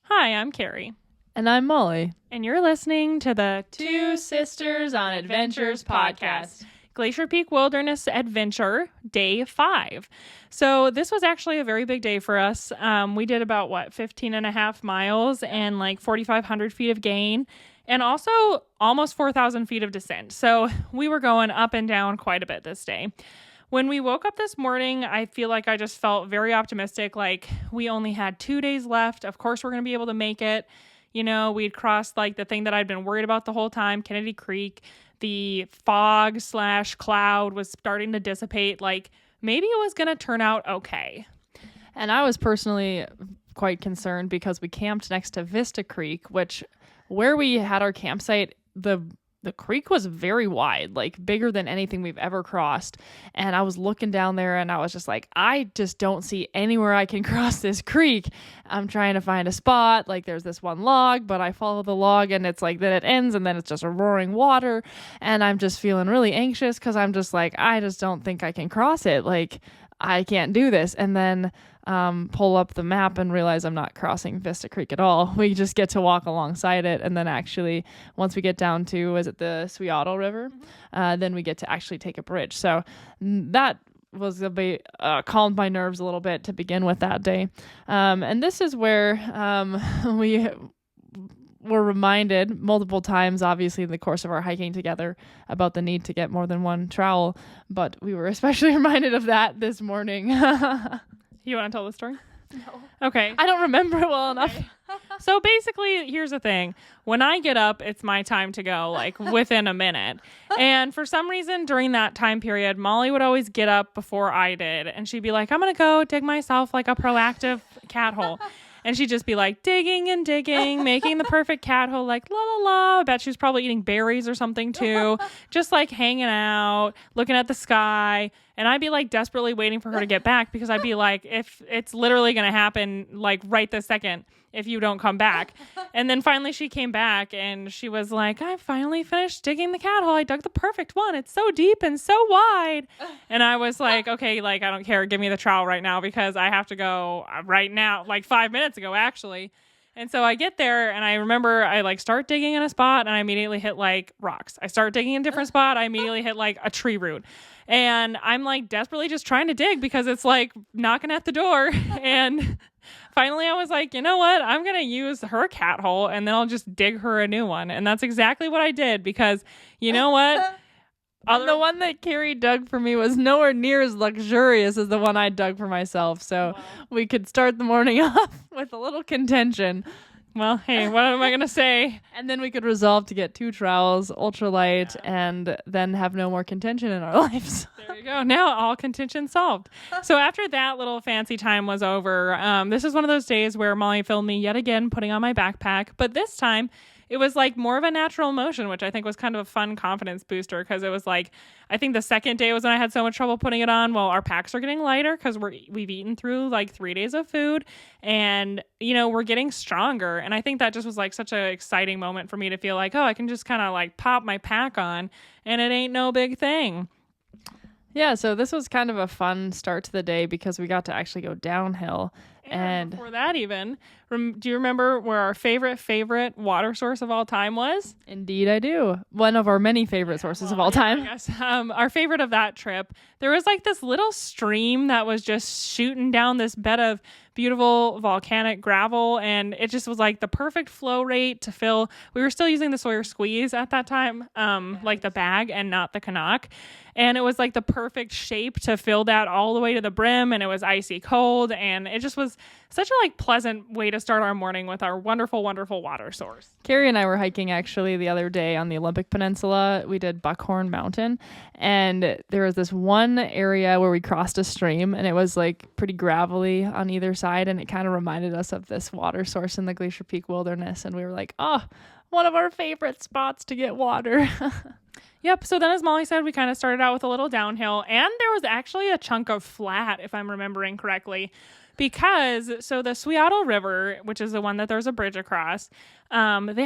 Hi, I'm Carrie. And I'm Molly. And you're listening to the Two Sisters on Adventures podcast. Glacier Peak Wilderness Adventure, Day 5. So this was actually a very big day for us. We did about, 15 and a half miles and like 4,500 feet of gain and also almost 4,000 feet of descent. So we were going up and down quite a bit this day. When we woke up this morning, I feel like I just felt very optimistic. Like we only had 2 days left. Of course, we're going to be able to make it. You know, we'd crossed like the thing that I'd been worried about the whole time, Kennedy Creek. The fog/cloud was starting to dissipate. Like maybe it was going to turn out okay. And I was personally quite concerned because we camped next to Vista Creek, which where we had our campsite, the creek was very wide, like bigger than anything we've ever crossed. And I was looking down there and I was just like, I just don't see anywhere I can cross this creek. I'm trying to find a spot. Like there's this one log, but I follow the log and it's like, then it ends and then it's just a roaring water. And I'm just feeling really anxious because I'm just like, I just don't think I can cross it. Like I can't do this. And then pull up the map and realize I'm not crossing Vista Creek at all. We just get to walk alongside it. And then actually, once we get down to, is it the Suiattle River? Then we get to actually take a bridge. So that was a bit, calmed my nerves a little bit to begin with that day. And this is where we were reminded multiple times, obviously in the course of our hiking together, about the need to get more than one trowel. But we were especially reminded of that this morning. You want to tell the story? No. Okay. I don't remember it well enough. So basically, here's the thing. When I get up, it's my time to go, like within a minute. And for some reason, during that time period, Molly would always get up before I did. And she'd be like, I'm going to go dig myself like a proactive cat hole. And she'd just be like digging and digging, making the perfect cat hole, like la la la. I bet she was probably eating berries or something too. Just like hanging out, looking at the sky. And I'd be like desperately waiting for her to get back because I'd be like, if it's literally going to happen like right this second if you don't come back. And then finally she came back and she was like, I finally finished digging the cat hole. I dug the perfect one. It's so deep and so wide. And I was like, okay, like I don't care. Give me the trowel right now because I have to go right now, like 5 minutes ago actually. And so I get there and I remember I like start digging in a spot and I immediately hit like rocks. I start digging in a different spot. I immediately hit like a tree root. And I'm like desperately just trying to dig because it's like knocking at the door. And finally I was like, you know what? I'm going to use her cat hole and then I'll just dig her a new one. And that's exactly what I did because you know what? The one that Carrie dug for me was nowhere near as luxurious as the one I dug for myself. So we could start the morning off with a little contention. Well, hey, what am I going to say? And then we could resolve to get 2 trowels, ultralight, and then have no more contention in our lives. There you go. Now all contention solved. So after that little fancy time was over, this is one of those days where Molly filmed me yet again putting on my backpack. But this time it was like more of a natural motion, which I think was kind of a fun confidence booster because it was like, I think the second day was when I had so much trouble putting it on. Well, our packs are getting lighter because we've eaten through like 3 days of food and, you know, we're getting stronger. And I think that just was like such an exciting moment for me to feel like, oh, I can just kind of like pop my pack on and it ain't no big thing. Yeah, so this was kind of a fun start to the day because we got to actually go downhill. And before that even, do you remember where our favorite water source of all time was? Indeed, I do. One of our many favorite sources of all time. Yes. Our favorite of that trip, there was like this little stream that was just shooting down this bed of beautiful volcanic gravel. And it just was like the perfect flow rate to fill. We were still using the Sawyer Squeeze at that time, like the bag and not the Canuck. And it was like the perfect shape to fill that all the way to the brim. And it was icy cold. And it just was such a like pleasant way to start our morning with our wonderful, wonderful water source. Carrie and I were hiking actually the other day on the Olympic Peninsula. We did Buckhorn Mountain. And there was this one area where we crossed a stream and it was like pretty gravelly on either side. And it kind of reminded us of this water source in the Glacier Peak Wilderness. And we were like, oh, one of our favorite spots to get water. Yep. So then, as Molly said, we kind of started out with a little downhill, and there was actually a chunk of flat, if I'm remembering correctly, because so the Suiattle River, which is the one that there's a bridge across, they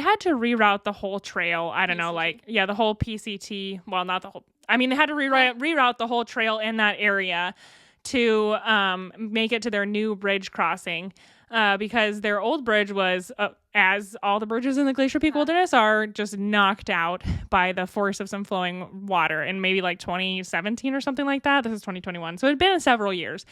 had to reroute the whole trail. I don't know, like, yeah, the whole PCT. Well, not the whole. I mean, they had to reroute the whole trail in that area to make it to their new bridge crossing. because their old bridge was, as all the bridges in the Glacier Peak Wilderness are, just knocked out by the force of some flowing water in maybe like 2017 or something like that. This is 2021. So it had been several years,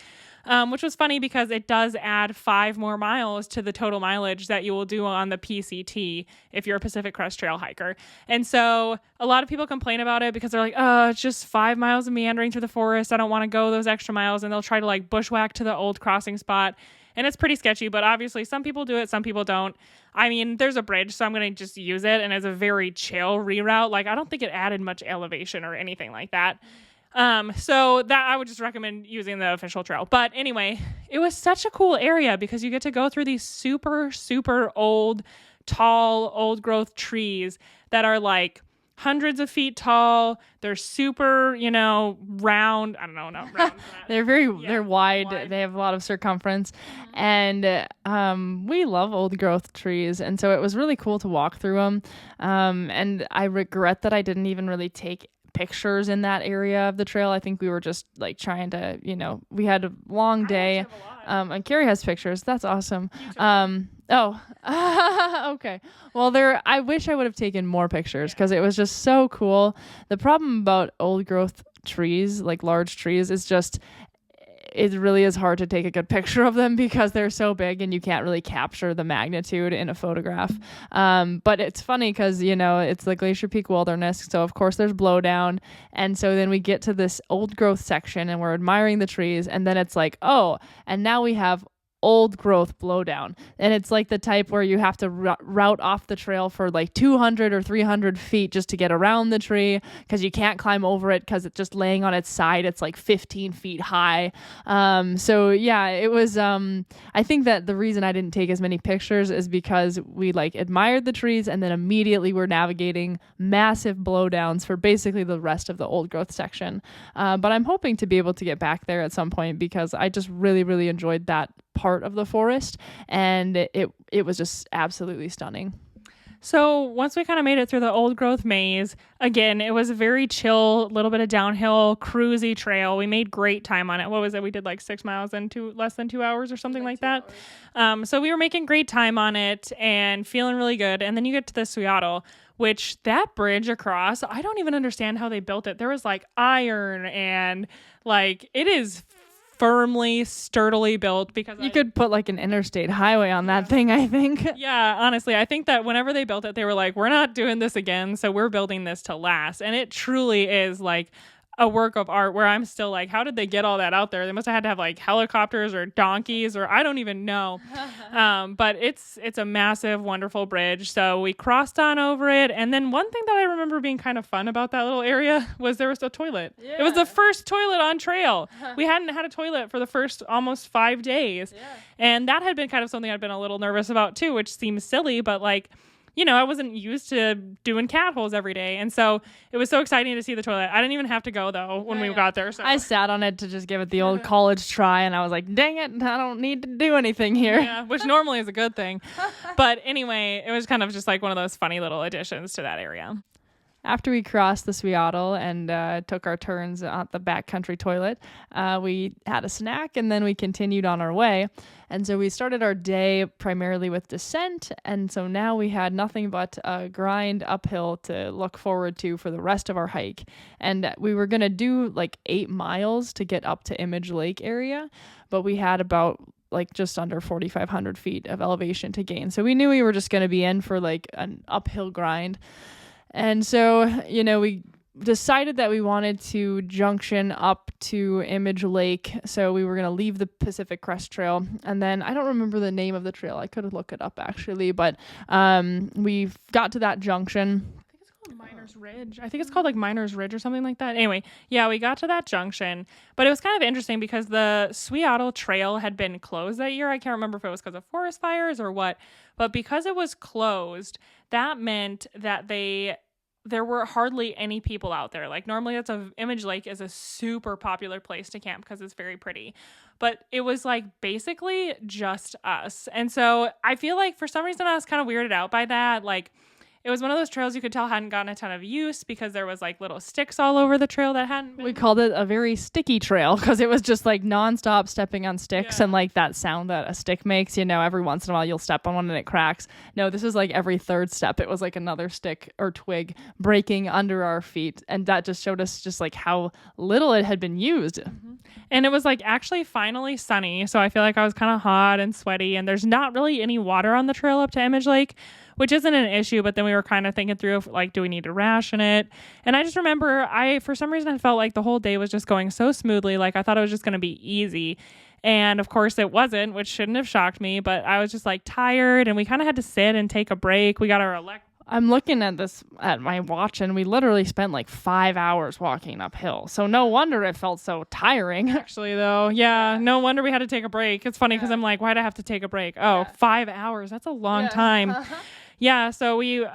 which was funny because it does add 5 more miles to the total mileage that you will do on the PCT if you're a Pacific Crest Trail hiker. And so a lot of people complain about it because they're like, oh, it's just 5 miles of meandering through the forest. I don't want to go those extra miles. And they'll try to like bushwhack to the old crossing spot. And it's pretty sketchy, but obviously some people do it, some people don't. I mean, there's a bridge, so I'm going to just use it. And it's a very chill reroute. Like, I don't think it added much elevation or anything like that. So that I would just recommend using the official trail. But anyway, it was such a cool area because you get to go through these super, super old, tall, old growth trees that are like hundreds of feet tall. They're super, round. I don't know, not round. They're wide. They have a lot of circumference. And we love old growth trees. And so it was really cool to walk through them. And I regret that I didn't even really take pictures in that area of the trail. I think we were just like trying to, we had a long day. And Carrie has pictures. That's awesome. Okay. Well, I wish I would have taken more pictures because it was just so cool. The problem about old growth trees, like large trees, is just it really is hard to take a good picture of them because they're so big and you can't really capture the magnitude in a photograph. But it's funny because, it's the Glacier Peak Wilderness. So, of course, there's blowdown. And so then we get to this old growth section and we're admiring the trees. And then it's like, oh, and now we have old growth blowdown. And it's like the type where you have to route off the trail for like 200 or 300 feet just to get around the tree because you can't climb over it because it's just laying on its side. It's like 15 feet high. So yeah, it was, I think that the reason I didn't take as many pictures is because we like admired the trees and then immediately we're navigating massive blowdowns for basically the rest of the old growth section. But I'm hoping to be able to get back there at some point because I just really, really enjoyed that part of the forest, and it was just absolutely stunning. So once we kind of made it through the old growth maze, again, it was a very chill, little bit of downhill, cruisy trail. We made great time on it. What was it? We did like 6 miles in less than 2 hours or something like that. So we were making great time on it and feeling really good. And then you get to the Suiattle, which that bridge across, I don't even understand how they built it. There was like iron and like it is firmly, sturdily built because you could put like an interstate highway on that thing, I think. Yeah, honestly, I think that whenever they built it, they were like, we're not doing this again, so we're building this to last. And it truly is like a work of art where I'm still like, how did they get all that out there? They must have had to have like helicopters or donkeys or I don't even know. But it's a massive, wonderful bridge. So we crossed on over it. And then one thing that I remember being kind of fun about that little area was there was a toilet. Yeah. It was the first toilet on trail. We hadn't had a toilet for the first almost 5 days. Yeah. And that had been kind of something I'd been a little nervous about too, which seems silly, but like, I wasn't used to doing cat holes every day. And so it was so exciting to see the toilet. I didn't even have to go, though, when we got there. So I sat on it to just give it the old college try, and I was like, dang it, I don't need to do anything here. Yeah, which normally is a good thing. But anyway, it was kind of just like one of those funny little additions to that area. After we crossed the Suiattle and took our turns at the backcountry toilet, we had a snack and then we continued on our way. And so we started our day primarily with descent. And so now we had nothing but a grind uphill to look forward to for the rest of our hike. And we were going to do like 8 miles to get up to Image Lake area, but we had about like just under 4,500 feet of elevation to gain. So we knew we were just going to be in for like an uphill grind. And so, we decided that we wanted to junction up to Image Lake. So we were going to leave the Pacific Crest Trail. And then I don't remember the name of the trail. I could look it up actually. But we got to that junction. I think it's called Miners Ridge. I think it's called like Miners Ridge or something like that. Anyway, yeah, we got to that junction. But it was kind of interesting because the Suiattle Trail had been closed that year. I can't remember if it was because of forest fires or what. But because it was closed, that meant that there were hardly any people out there. Like normally Image Lake is a super popular place to camp because it's very pretty. But it was like basically just us. And so I feel like for some reason I was kind of weirded out by that. Like It was one of those trails you could tell hadn't gotten a ton of use because there was like little sticks all over the trail that hadn't been. We called it a very sticky trail because it was just like nonstop stepping on sticks and like that sound that a stick makes, every once in a while you'll step on one and it cracks. No, this was like every third step. It was like another stick or twig breaking under our feet. And that just showed us just like how little it had been used. Mm-hmm. And it was like actually finally sunny. So I feel like I was kind of hot and sweaty, and there's not really any water on the trail up to Image Lake, which isn't an issue. But then we were kind of thinking through like, do we need to ration it? And I just remember for some reason, I felt like the whole day was just going so smoothly. Like I thought it was just going to be easy. And of course it wasn't, which shouldn't have shocked me, but I was just like tired, and we kind of had to sit and take a break. We got our I'm looking at my watch, and we literally spent like 5 hours walking uphill. So no wonder it felt so tiring. Actually, though. Yeah. No wonder we had to take a break. It's funny because I'm like, why'd I have to take a break? Oh, 5 hours. That's a long time. Yeah, so we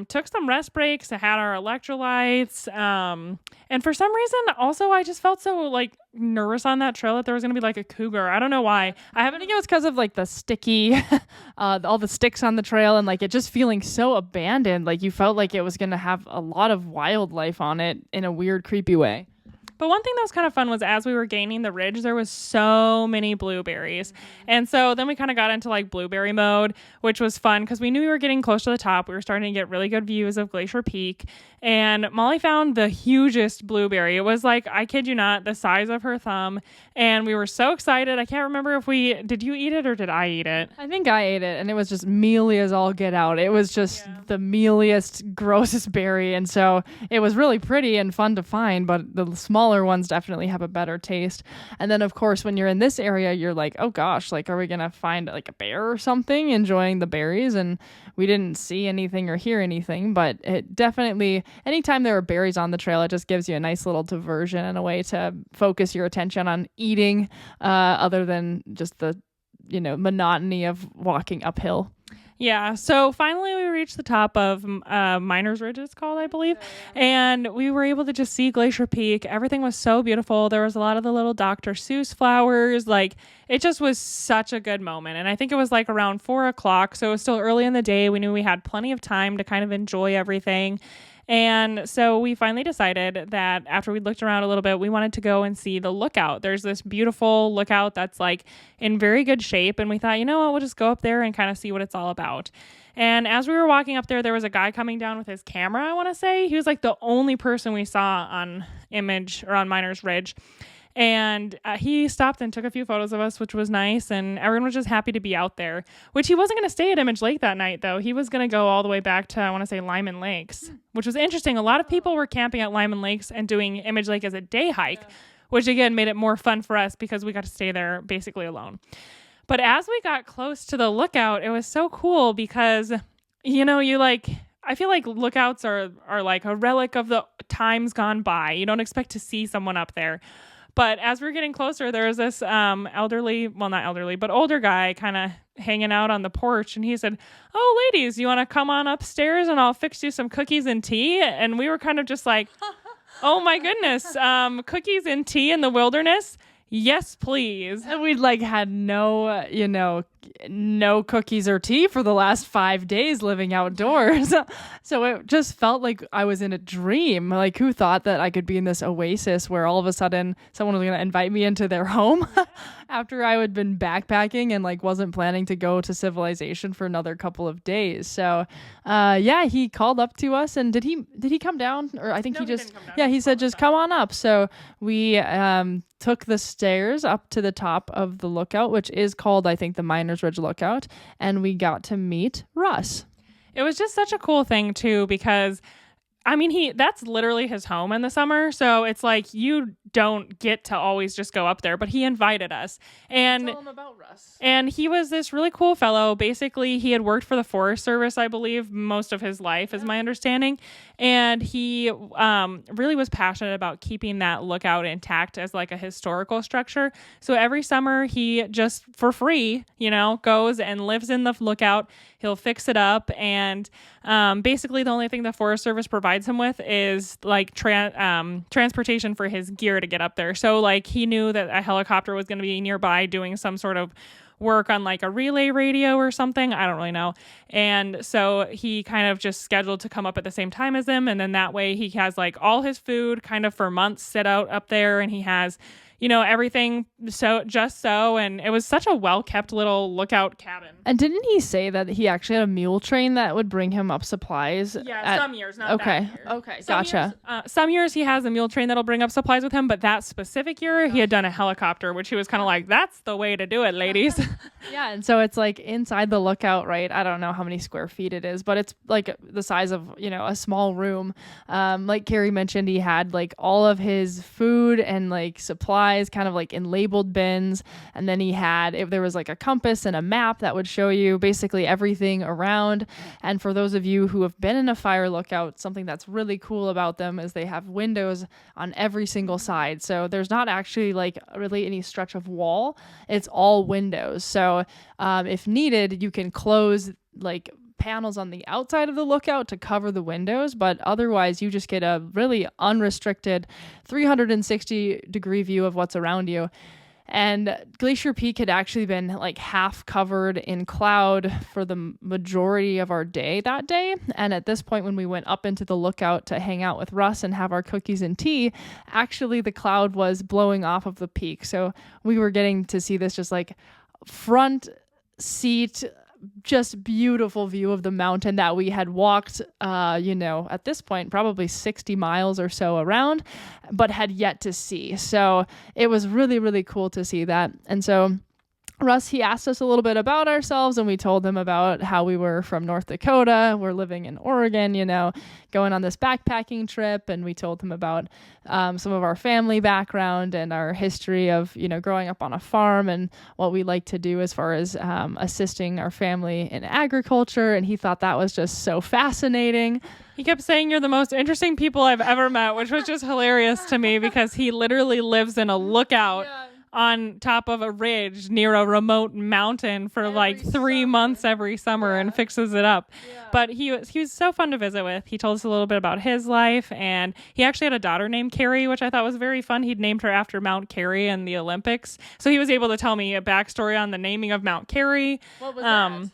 took some rest breaks, had our electrolytes, and for some reason, also, I just felt so, like, nervous on that trail that there was going to be, like, a cougar. I don't know why. I think it was because of, like, the sticky, all the sticks on the trail, and, like, it just feeling so abandoned. Like, you felt like it was going to have a lot of wildlife on it in a weird, creepy way. But one thing that was kind of fun was as we were gaining the ridge, there was so many blueberries. And so then we kind of got into like blueberry mode, which was fun because we knew we were getting close to the top. We were starting to get really good views of Glacier Peak. And Molly found the hugest blueberry. It was like, I kid you not, the size of her thumb. And we were so excited. I can't remember did you eat it or did I eat it? I think I ate it, and it was just mealy as all get out. It was just the mealiest, grossest berry. And so it was really pretty and fun to find, but the smaller ones definitely have a better taste. And then, of course, when you're in this area, you're like, oh gosh, like, are we going to find like a bear or something enjoying the berries? And we didn't see anything or hear anything, but it definitely, anytime there are berries on the trail, it just gives you a nice little diversion and a way to focus your attention on eating, other than just the, monotony of walking uphill. Yeah, so finally we reached the top of Miners Ridge, it's called, I believe, and we were able to just see Glacier Peak. Everything was so beautiful. There was a lot of the little Dr. Seuss flowers. Like, it just was such a good moment, and I think it was like around 4 o'clock, so it was still early in the day. We knew we had plenty of time to kind of enjoy everything. And so we finally decided that after we looked around a little bit, we wanted to go and see the lookout. There's this beautiful lookout that's like in very good shape. And we thought, you know what, we'll just go up there and kind of see what it's all about. And as we were walking up there was a guy coming down with his camera, I want to say. He was like the only person we saw on Miners Ridge. And he stopped and took a few photos of us, which was nice. And everyone was just happy to be out there, which he wasn't going to stay at Image Lake that night, though. He was going to go all the way back to, I want to say, Lyman Lakes, which was interesting. A lot of people were camping at Lyman Lakes and doing Image Lake as a day hike, which, again, made it more fun for us because we got to stay there basically alone. But as we got close to the lookout, it was so cool because, I feel like lookouts are like a relic of the times gone by. You don't expect to see someone up there. But as we were getting closer, there was this not elderly, but older guy kind of hanging out on the porch. And he said, oh, ladies, you want to come on upstairs and I'll fix you some cookies and tea? And we were kind of just like, oh, my goodness, cookies and tea in the wilderness? Yes, please. And we'd like had no cookies or tea for the last 5 days living outdoors. So it just felt like I was in a dream. Like, who thought that I could be in this oasis where all of a sudden someone was going to invite me into their home after I had been backpacking and like wasn't planning to go to civilization for another couple of days. So he called up to us, and did he come down? Or I think he said just come on up. So we took the stairs up to the top of the lookout, which is called, I think, the Miners Ridge Lookout, and we got to meet Russ. It was just such a cool thing too, because that's literally his home in the summer. So it's like you don't get to always just go up there, but he invited us. And tell him about Russ. And he was this really cool fellow. Basically, he had worked for the Forest Service, I believe, most of his life, is my understanding. And he really was passionate about keeping that lookout intact as like a historical structure. So every summer he just for free, goes and lives in the lookout. He'll fix it up. And basically the only thing the Forest Service provides him with is like transportation for his gear to get up there. So like he knew that a helicopter was going to be nearby doing some sort of work on like a relay radio or something. I don't really know. And so he kind of just scheduled to come up at the same time as them. And then that way he has like all his food kind of for months sit out up there, and he has, you know, everything and it was such a well-kept little lookout cabin. And didn't he say that he actually had a mule train that would bring him up supplies? Yeah, some years, not that year. Okay, gotcha. Some years he has a mule train that'll bring up supplies with him, but that specific year he had done a helicopter, which he was kind of like, that's the way to do it, ladies. Yeah, and so it's like inside the lookout, right? I don't know how many square feet it is, but it's like the size of, you know, a small room. Like Carrie mentioned, he had like all of his food and like supplies kind of like in labeled bins. And then he had, if there was like a compass and a map that would show you basically everything around. And for those of you who have been in a fire lookout, something that's really cool about them is they have windows on every single side. So there's not actually like really any stretch of wall. It's all windows. So if needed, you can close like panels on the outside of the lookout to cover the windows, but otherwise you just get a really unrestricted 360-degree view of what's around you. And Glacier Peak had actually been like half covered in cloud for the majority of our day that day. And at this point, when we went up into the lookout to hang out with Russ and have our cookies and tea, actually the cloud was blowing off of the peak. So we were getting to see this just like front seat, just beautiful view of the mountain that we had walked, at this point, probably 60 miles or so around, but had yet to see. So it was really, really cool to see that. And so Russ, he asked us a little bit about ourselves, and we told him about how we were from North Dakota. We're living in Oregon, going on this backpacking trip. And we told him about some of our family background and our history of, growing up on a farm and what we like to do as far as assisting our family in agriculture. And he thought that was just so fascinating. He kept saying, "You're the most interesting people I've ever met," which was just hilarious to me because he literally lives in a lookout on top of a ridge near a remote mountain for like 3 months every summer and fixes it up. But he was so fun to visit with. He told us a little bit about his life, and he actually had a daughter named Carrie, which I thought was very fun. He'd named her after Mount Carrie in the Olympics. So he was able to tell me a backstory on the naming of Mount Carrie. What was that?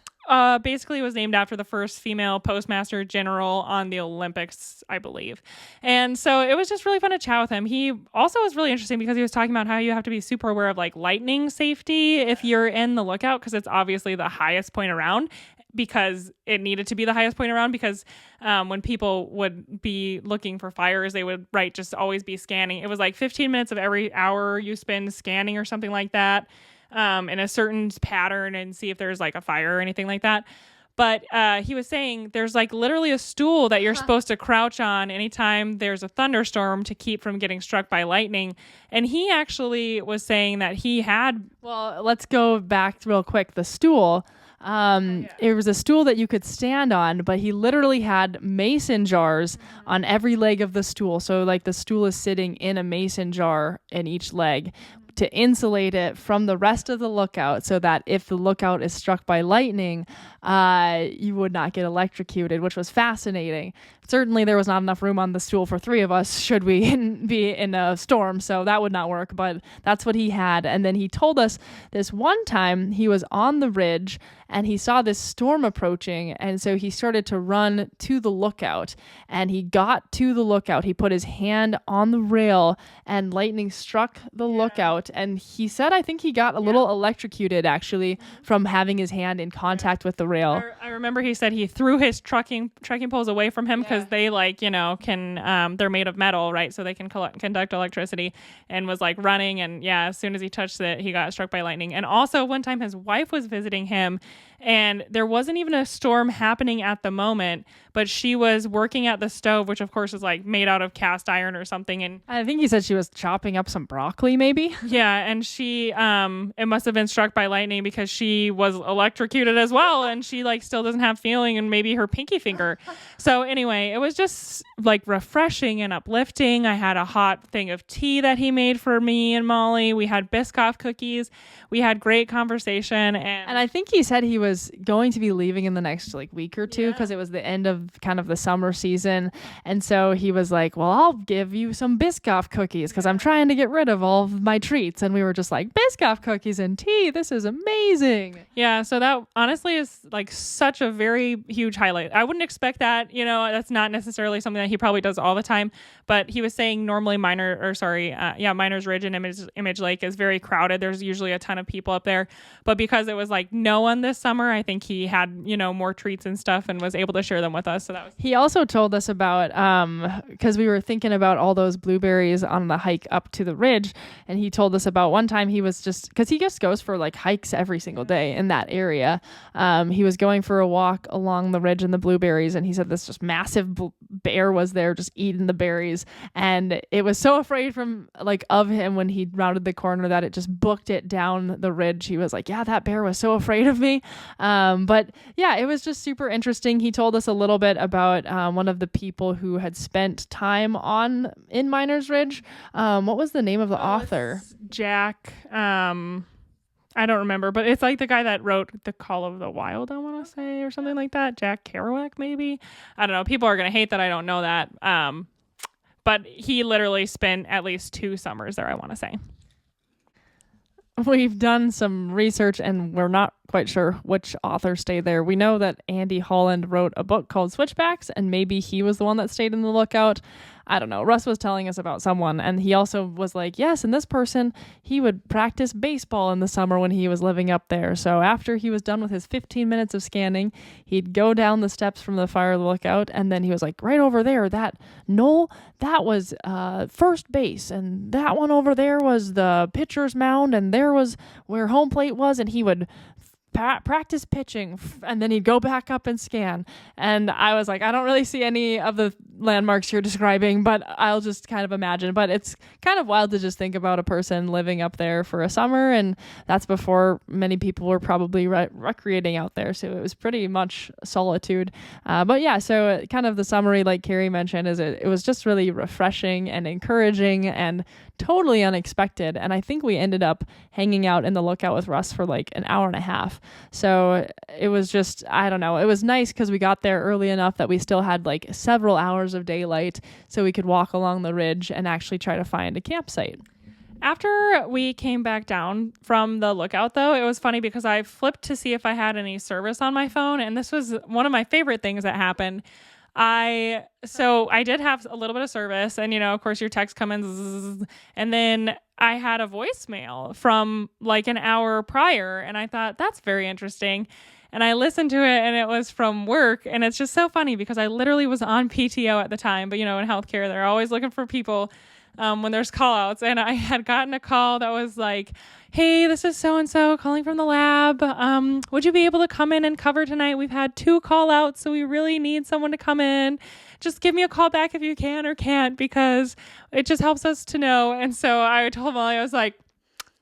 Basically it was named after the first female postmaster general on the Olympics, I believe. And so it was just really fun to chat with him. He also was really interesting because he was talking about how you have to be super aware of like lightning safety if you're in the lookout, because it's obviously the highest point around, because it needed to be the highest point around because when people would be looking for fires, they would just always be scanning. It was like 15 minutes of every hour you spend scanning or something like that. In a certain pattern and see if there's like a fire or anything like that. But he was saying there's like literally a stool that you're supposed to crouch on anytime there's a thunderstorm to keep from getting struck by lightning. And he actually was saying that he had... Well, let's go back real quick. The stool... It was a stool that you could stand on, but he literally had mason jars on every leg of the stool. So like the stool is sitting in a mason jar in each leg to insulate it from the rest of the lookout, so that if the lookout is struck by lightning, you would not get electrocuted, which was fascinating. Certainly there was not enough room on the stool for 3 of us should we be in a storm, so that would not work, but that's what he had. And then he told us this one time he was on the ridge and he saw this storm approaching, and so he started to run to the lookout, and he got to the lookout. He put his hand on the rail and lightning struck the lookout, and he said I think he got a little electrocuted actually from having his hand in contact with the rail. I remember he said he threw his trekking poles away from him because they can they're made of metal, right? So they can conduct electricity, and was like running, and as soon as he touched it, he got struck by lightning. And also one time his wife was visiting him, and there wasn't even a storm happening at the moment, but she was working at the stove, which of course is like made out of cast iron or something. And I think he said she was chopping up some broccoli maybe. Yeah. And she, it must have been struck by lightning because she was electrocuted as well. And she still doesn't have feeling and maybe her pinky finger. So anyway, it was just like refreshing and uplifting. I had a hot thing of tea that he made for me and Molly. We had Biscoff cookies. We had great conversation. And I think he said he was going to be leaving in the next week or two because it was the end of of kind of the summer season. And so he was like, well, I'll give you some Biscoff cookies because I'm trying to get rid of all of my treats. And we were just like, Biscoff cookies and tea. This is amazing. Yeah. So that honestly is like such a very huge highlight. I wouldn't expect that, that's not necessarily something that he probably does all the time, but he was saying normally Miners Ridge and Image Lake is very crowded. There's usually a ton of people up there, but because it was like no one this summer, I think he had, more treats and stuff and was able to share them with us. So that was. He also told us about, because we were thinking about all those blueberries on the hike up to the ridge. And he told us about one time he was because he just goes for like hikes every single day in that area. He was going for a walk along the ridge in the blueberries. And he said this just massive bear was there just eating the berries. And it was so afraid of him when he rounded the corner that it just booked it down the ridge. He was like, yeah, that bear was so afraid of me. But yeah, it was just super interesting. He told us a little bit about one of the people who had spent time in Miners Ridge. What was the name of the author? Jack. I don't remember, but it's like the guy that wrote The Call of the Wild, I want to say, or something like that. Jack Kerouac, maybe. I don't know. People are going to hate that I don't know that. But he literally spent at least 2 summers there, I want to say. We've done some research and we're not quite sure which author stayed there. We know that Andy Holland wrote a book called Switchbacks, and maybe he was the one that stayed in the Lookout. I don't know. Russ was telling us about someone, and he also was like, yes, and this person, he would practice baseball in the summer when he was living up there. So after he was done with his 15 minutes of scanning, he'd go down the steps from the fire lookout, and then he was like, right over there, that knoll, that was first base, and that one over there was the pitcher's mound, and there was where home plate was, and he would practice pitching, and then he'd go back up and scan. And I was like, I don't really see any of the landmarks you're describing, but I'll just kind of imagine. But it's kind of wild to just think about a person living up there for a summer, and that's before many people were probably recreating out there, so it was pretty much solitude. But yeah, so kind of the summary, like Carrie mentioned, is it was just really refreshing and encouraging and totally unexpected. And I think we ended up hanging out in the Lookout with Russ for like an hour and a half. So it was just, I don't know, it was nice because we got there early enough that we still had like several hours of daylight so we could walk along the ridge and actually try to find a campsite. After we came back down from the Lookout, though, it was funny because I flipped to see if I had any service on my phone, and this was one of my favorite things that happened. I did have a little bit of service, and of course your text come in, zzz, and then I had a voicemail from like an hour prior, and I thought that's very interesting. And I listened to it, and it was from work, and it's just so funny because I literally was on PTO at the time, but in healthcare they're always looking for people when there's call outs, and I had gotten a call that was like, hey, this is so-and-so calling from the lab. Would you be able to come in and cover tonight? We've had 2 call outs, so we really need someone to come in. Just give me a call back if you can or can't, because it just helps us to know. And so I told Molly, I was like,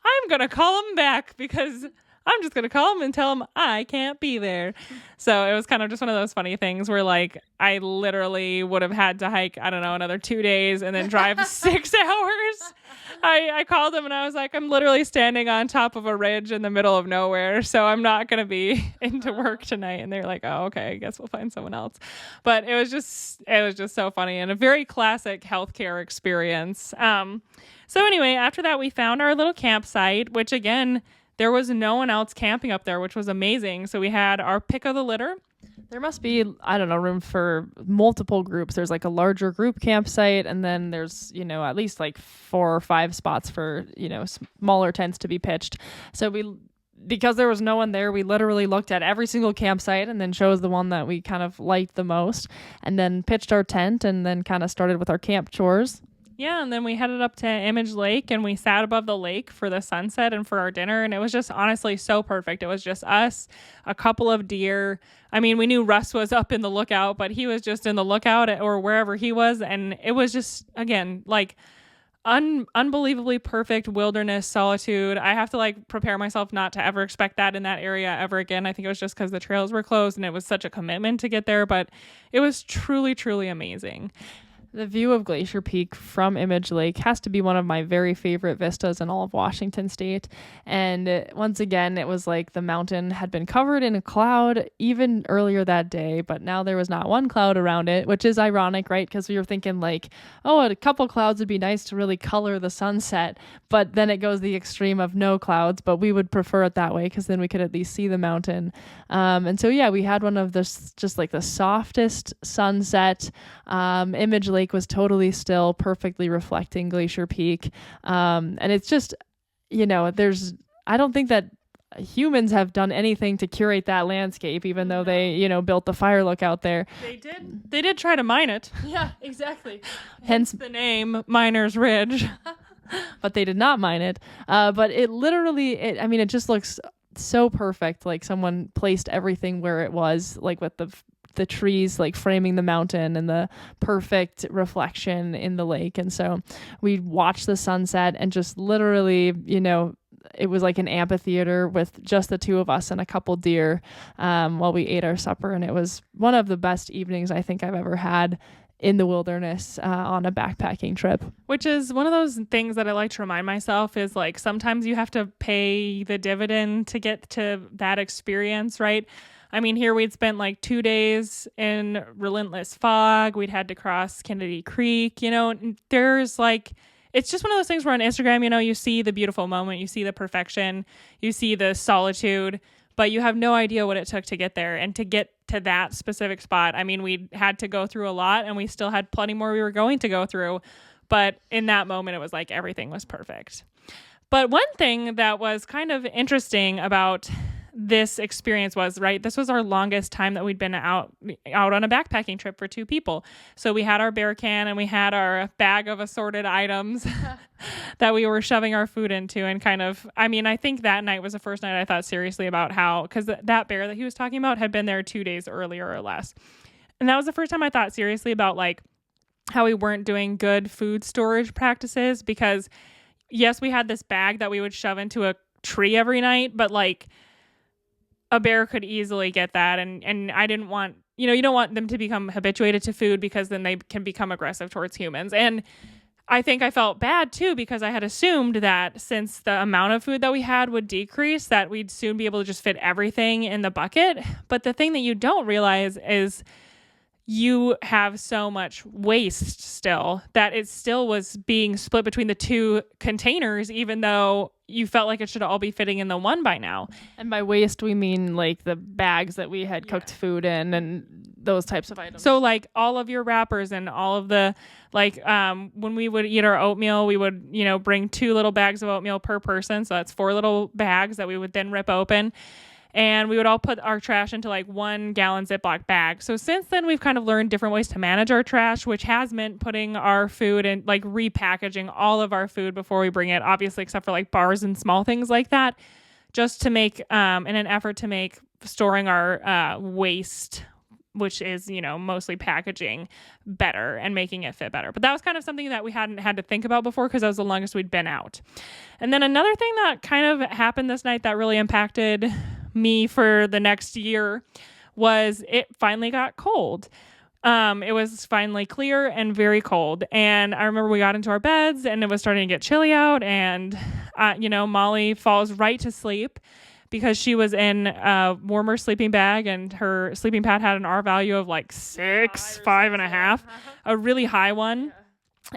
I'm going to call him back because I'm just going to call him and tell him I can't be there. So it was kind of just one of those funny things where like I literally would have had to hike, I don't know, another 2 days and then drive 6 hours. I called him and I was like, I'm literally standing on top of a ridge in the middle of nowhere, so I'm not going to be into work tonight. And they're like, oh, okay, I guess we'll find someone else. But it was just so funny and a very classic healthcare experience. So anyway, after that, we found our little campsite, which again, there was no one else camping up there, which was amazing. So we had our pick of the litter. There must be, I don't know, room for multiple groups. There's like a larger group campsite, and then there's, at least like 4 or 5 spots for, smaller tents to be pitched. So because there was no one there, we literally looked at every single campsite and then chose the one that we kind of liked the most, and then pitched our tent and then kind of started with our camp chores. Yeah, and then we headed up to Image Lake, and we sat above the lake for the sunset and for our dinner, and it was just honestly so perfect. It was just us, a couple of deer. I mean, we knew Russ was up in the Lookout, but he was just in the Lookout or wherever he was, and it was just, again, like unbelievably perfect wilderness solitude. I have to like prepare myself not to ever expect that in that area ever again. I think it was just because the trails were closed and it was such a commitment to get there, but it was truly, truly amazing. The view of Glacier Peak from Image Lake has to be one of my very favorite vistas in all of Washington State. And once again, it was like the mountain had been covered in a cloud even earlier that day, but now there was not one cloud around it, which is ironic, right? Because we were thinking like, oh, a couple clouds would be nice to really color the sunset. But then it goes the extreme of no clouds, but we would prefer it that way because then we could at least see the mountain. And so, yeah, we had one of this, just like the softest sunset. Image Lake was totally still, perfectly reflecting Glacier Peak. And it's just, I don't think that humans have done anything to curate that landscape, even though they, built the fire lookout there. They did try to mine it. Yeah, exactly. Hence the name Miner's Ridge. But they did not mine it. But it literally, it just looks so perfect. Like someone placed everything where it was, like with the trees like framing the mountain and the perfect reflection in the lake. And so we watched the sunset and just literally, it was like an amphitheater with just the two of us and a couple deer while we ate our supper. And it was one of the best evenings I think I've ever had in the wilderness on a backpacking trip. Which is one of those things that I like to remind myself is like sometimes you have to pay the dividend to get to that experience, right? I mean, here we'd spent like 2 days in relentless fog. We'd had to cross Kennedy Creek, there's like, it's just one of those things where on Instagram, you see the beautiful moment, you see the perfection, you see the solitude, but you have no idea what it took to get there and to get to that specific spot. I mean, we had to go through a lot and we still had plenty more we were going to go through. But in that moment, it was like everything was perfect. But one thing that was kind of interesting about this experience was, right, this was our longest time that we'd been out on a backpacking trip for two people. So we had our bear can and we had our bag of assorted items that we were shoving our food into and kind of, I think that night was the first night I thought seriously about how, because that bear that he was talking about had been there 2 days earlier or less. And that was the first time I thought seriously about like how we weren't doing good food storage practices, because yes, we had this bag that we would shove into a tree every night, but like a bear could easily get that. And I didn't want, you don't want them to become habituated to food because then they can become aggressive towards humans. And I think I felt bad too, because I had assumed that since the amount of food that we had would decrease, that we'd soon be able to just fit everything in the bucket. But the thing that you don't realize is you have so much waste still that it still was being split between the two containers, even though you felt like it should all be fitting in the one by now. And by waste, we mean like the bags that we had cooked food in and those types of items. So like all of your wrappers and all of the, like when we would eat our oatmeal, we would, bring 2 little bags of oatmeal per person. So that's 4 little bags that we would then rip open. And we would all put our trash into like 1 gallon Ziploc bag. So since then, we've kind of learned different ways to manage our trash, which has meant putting our food and like repackaging all of our food before we bring it, obviously, except for like bars and small things like that, just to make, in an effort to make storing our waste, which is, mostly packaging, better and making it fit better. But that was kind of something that we hadn't had to think about before because that was the longest we'd been out. And then another thing that kind of happened this night that really impacted me for the next year was it finally got cold. It was finally clear and very cold. And I remember we got into our beds and it was starting to get chilly out. And, Molly falls right to sleep because she was in a warmer sleeping bag and her sleeping pad had an R value of like 6, 5.5, a really high one.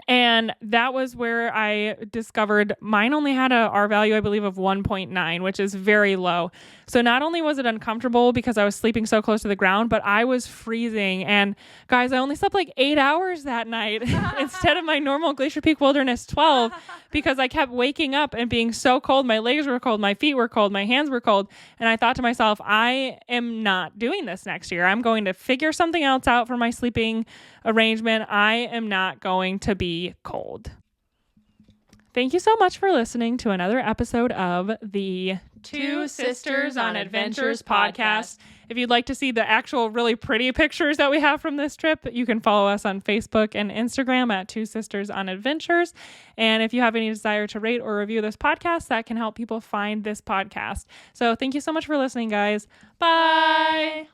And that was where I discovered mine only had a R value, I believe, of 1.9, which is very low. So not only was it uncomfortable because I was sleeping so close to the ground, but I was freezing. And guys, I only slept like 8 hours that night instead of my normal Glacier Peak Wilderness 12 because I kept waking up and being so cold. My legs were cold, my feet were cold, my hands were cold. And I thought to myself, I am not doing this next year. I'm going to figure something else out for my sleeping arrangement. I am not going to be cold. Thank you so much for listening to another episode of the Two Sisters on Adventures podcast. If you'd like to see the actual really pretty pictures that we have from this trip, you can follow us on Facebook and Instagram at Two Sisters on Adventures. And if you have any desire to rate or review this podcast, that can help people find this podcast. So thank you so much for listening, guys. Bye.